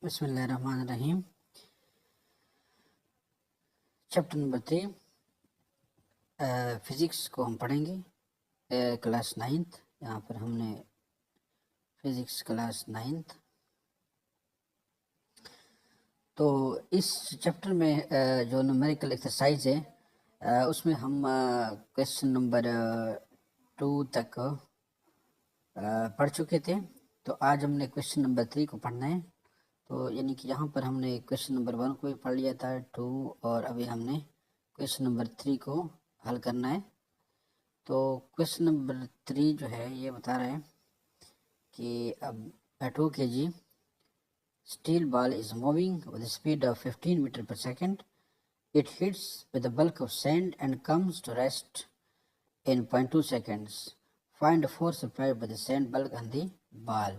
बिस्मिल्लाहिर्रहमानिर्रहीम। Chapter number 3 physics को हम पढ़ेंगे, क्लास 9th। यहाँ पर हमने फिज़िक्स क्लास 9th। तो इस चैप्टर में जो न्यूमेरिकल एक्सरसाइज है उसमें हम क्वेश्चन नंबर 2 तक पढ़ चुके थे। तो आज हमने क्वेश्चन नंबर 3 को पढ़ना है। तो यानी कि यहाँ पर हमने क्वेश्चन नंबर 1 को भी पढ़ लिया था, 2, और अभी हमने क्वेश्चन नंबर 3 को हल करना है। तो क्वेश्चन नंबर 3 जो है ये बता रहा है कि अब a 2 kg steel ball is moving with a speed of 15 meter per second. It hits with a bulk of sand and comes to rest in 0.2 seconds. Find the force applied by the sand bulk on the ball.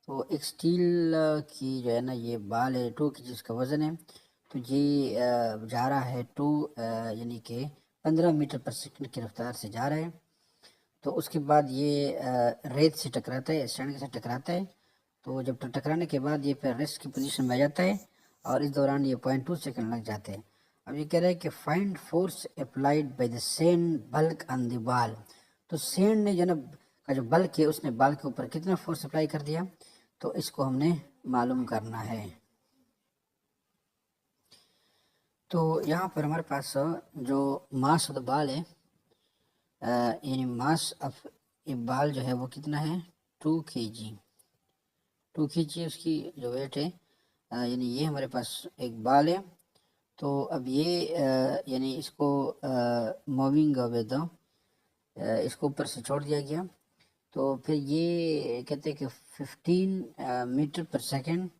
तो एक steel की जो है ना ये बाल है 2 kg जिसका वज़न है। तो ये जा रहा है 2 यानी कि 15 मीटर पर सेकंड की रफ्तार से जा रहा है। तो उसके बाद ये रेत से टकराता है, सैंड के साथ टकराता है। तो जब टकराने के बाद ये फिर रेस्ट की पोजीशन में आ जाता है और इस दौरान ये 0.2 सेकंड लग जाते हैं। अब ये कह रहा है कि find force applied by the sand bulk on the ball. तो सैंड ने जनाब का जो बल्क है उसने बॉल के ऊपर कितना फोर्स अप्लाई कर दिया, तो इसको हमने मालूम करना है। तो यहाँ पर हमारे पास जो मास ऑफ द बॉल है, यानी मास ऑफ ए बॉल जो है वो कितना है 2 kg। 2 kg उसकी जो वेट है, यानी ये हमारे पास एक बॉल है। तो अब ये यानी इसको मूविंग विद इसको ऊपर से छोड़ दिया गया। तो फिर ये कहते हैं कि 15 मीटर पर सेकंड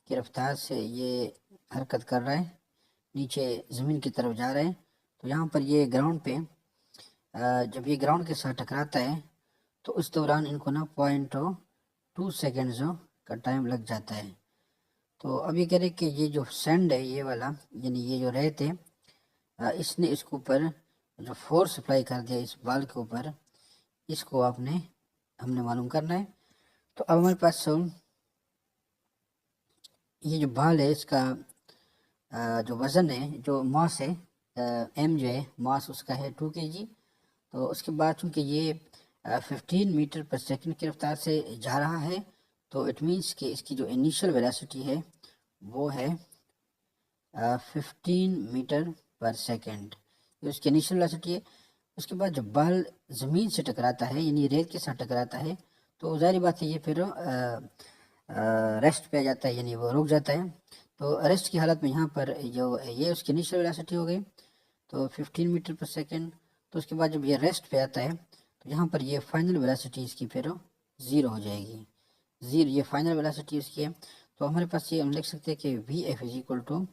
की रफ्तार से ये हरकत कर रहा है, नीचे ज़मीन की तरफ जा रहा है। तो यहाँ पर ये ग्राउंड पे जब ये ग्राउंड के साथ टकराता है तो उस दौरान इनको ना 0.2 सेकेंड्स का टाइम लग जाता है। तो अभी कह रहे कि ये जो सैंड है ये वाला, यानी ये जो रेत है, इसने इसके ऊपर जो फोर्स अप्लाई कर दिया इस बॉल के ऊपर, इसको हमने मालूम करना है। तो अब हमारे पास ये जो बॉल है इसका जो वज़न है, जो मास है, एम जो है मास उसका है 2 kg। तो उसके बाद चूँकि ये 15 मीटर पर सेकंड की रफ्तार से जा रहा है, तो इट मीन्स कि इसकी जो इनिशियल वेलोसिटी है वो है 15 मीटर पर सेकंड, ये उसकी इनिशियल वेलोसिटी है। उसके बाद जब बॉल ज़मीन से टकराता है यानी रेत के साथ टकराता है, तो ज़ाहिर बात है ये फिर रेस्ट पे आ जाता है, यानी वो रुक जाता है। तो रेस्ट की हालत में यहाँ पर जो ये उसकी इनिशियल वेलोसिटी हो गई, तो 15 मीटर पर सेकंड। तो उसके बाद जब ये रेस्ट पे आता है तो यहाँ पर ये फाइनल वेलोसिटी इसकी फिर 0 हो जाएगी, 0, ये फाइनल वेलोसिटी इसकी है। तो हमारे पास ये हम लिख सकते हैं कि v f is equal to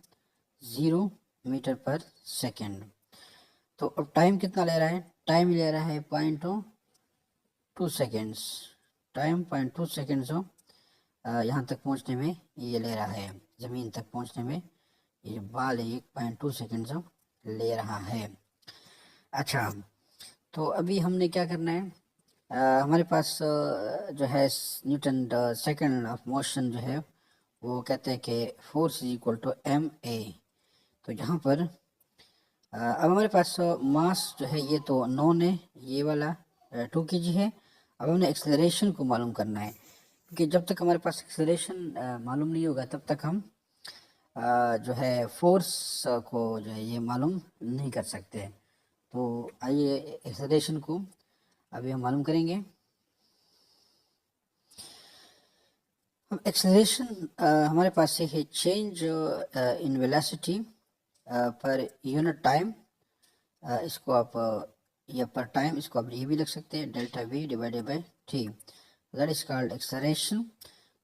0 metre per second. तो अब टाइम कितना ले रहा है, टाइम ले रहा है 0.2 सेकेंड्स। टाइम 0.2 सेकेंड्स यहाँ तक पहुँचने में ये ले रहा है, ज़मीन तक पहुँचने में ये बॉल है 1.2 सेकेंड्स ले रहा है। अच्छा, तो अभी हमने क्या करना है, हमारे पास जो है न्यूटन सेकंड ऑफ मोशन जो है वो कहते हैं कि force is equal to m a. तो यहाँ पर अब हमारे पास मास जो है ये तो नॉन है, ये वाला 2 kg है। अब हमने एक्सेलरेशन को मालूम करना है, क्योंकि जब तक हमारे पास एक्सेलरेशन मालूम नहीं होगा तब तक हम जो है फोर्स को जो है ये मालूम नहीं कर सकते। तो आइए एक्सेलरेशन को अभी हम मालूम करेंगे। अब एक्सेलरेशन हमारे पास से है change in velocity per unit time. इसको आप या पर टाइम इसको आप ये भी लिख सकते हैं, delta we divided by T, that is called acceleration.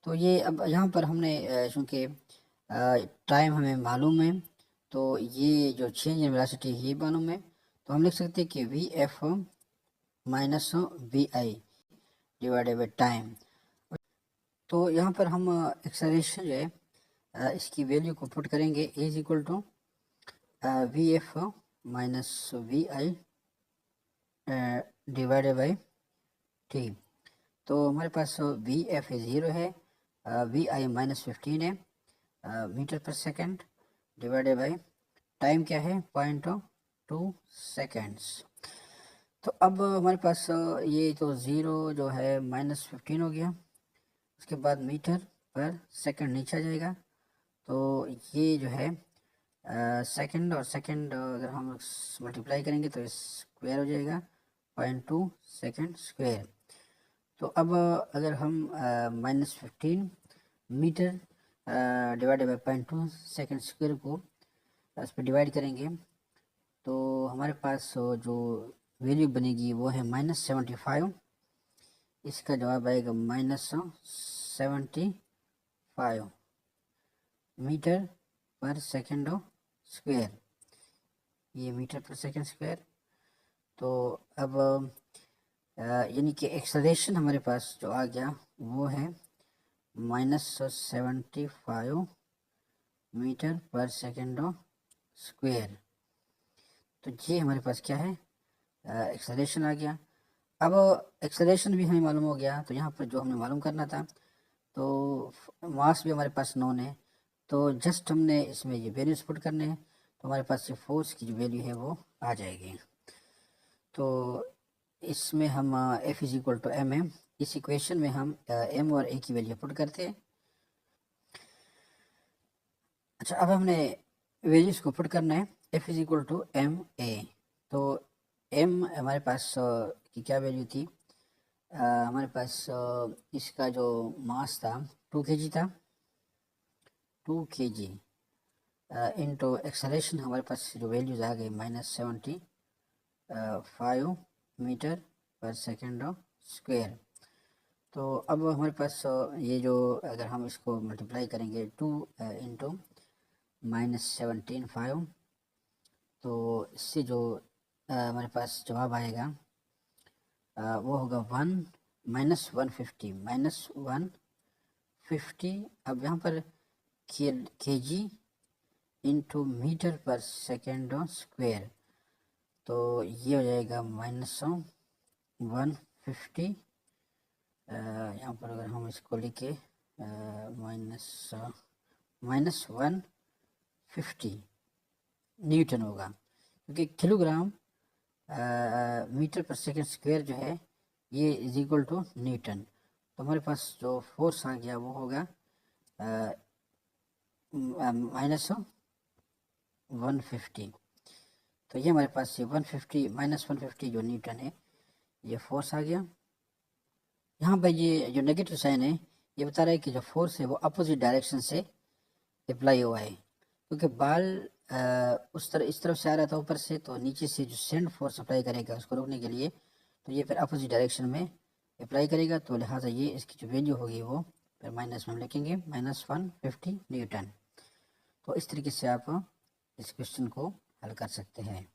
तो ये अब यहाँ पर हमने चूँकि टाइम हमें मालूम है, तो ये जो चेंज इन वेलोसिटी ये मालूम है, तो हम लिख सकते हैं कि v f minus v i divided by time. तो यहाँ पर हम एक्सेलरेशन जो है इसकी वैल्यू को पुट करेंगे, is equal to v f minus v i divided by t. तो हमारे पास वी एफ 0 है, वी आई -15 है metre per second divided by time क्या है 0.2 सेकेंड्स। तो अब हमारे पास ये तो ज़ीरो जो है -15 हो गया, उसके बाद मीटर पर सेकंड नीचे आ जाएगा, तो ये जो है सेकंड और सेकंड अगर हम मल्टीप्लाई करेंगे तो स्क्वायर हो जाएगा 0.2 सेकंड स्क्वायर। तो अब अगर हम -15 metre divided by 0.2 second square को इस पर डिवाइड करेंगे तो हमारे पास जो वैल्यू बनेगी वो है -75। इसका जवाब आएगा -75 मीटर पर सेकेंड स्क्वायर, ये मीटर पर सेकेंड स्क्वायर। तो अब यानी कि एक्सेलरेशन हमारे पास जो आ गया वो है -75 मीटर पर सेकेंड स्क्वायर। तो ये हमारे पास क्या है एक्सेलरेशन आ गया। अब एक्सेलरेशन भी हमें मालूम हो गया, तो यहाँ पर जो हमें मालूम करना था, तो मास भी हमारे पास नोन है, तो जस्ट हमने इसमें ये वैल्यूज पुट करने हैं, तो हमारे पास ये फोर्स की जो वैल्यू है वो आ जाएगी। तो इसमें हम F = m है, इस इक्वेशन में हम m और a की वैल्यू पुट करते हैं। अच्छा, अब हमने वैल्यूज को पुट करना है, F = ma। तो m हमारे पास की क्या वैल्यू थी, हमारे पास इसका जो मास था 2 kg था, 2 kg इनटू एक्सेलरेशन हमारे पास जो वैल्यूज आ गई -75 मीटर पर सेकेंड स्क्वायर। तो अब हमारे पास ये जो अगर हम इसको मल्टीप्लाई करेंगे 2 इंटू -75, तो इससे जो हमारे पास जवाब आएगा वो होगा 150 अब यहाँ पर kg into metre per second square, तो ये हो जाएगा -150। यहाँ पर अगर हम इसको लिखे -150 न्यूटन होगा, क्योंकि kilogram metre per second square जो है ये = न्यूटन। तो हमारे पास जो फोर्स आ गया वो होगा -150। तो ये हमारे पास ये 150 जो न्यूटन है ये फोर्स आ गया। यहाँ पर ये जो नेगेटिव साइन है ये बता रहा है कि जो फोर्स है वो अपोजिट डायरेक्शन से अप्लाई हुआ है, क्योंकि बाल इस तरफ से आ रहा था ऊपर से, तो नीचे से जो सेंड फोर्स अप्लाई करेगा उसको रोकने के लिए, तो ये फिर अपोजिट डायरेक्शन में अप्लाई करेगा, तो लिहाजा ये इसकी जो वैल्यू होगी वो फिर माइनस में हम लिखेंगे -150 न्यूटन। तो इस तरीके से आप इस क्वेश्चन को हल कर सकते हैं।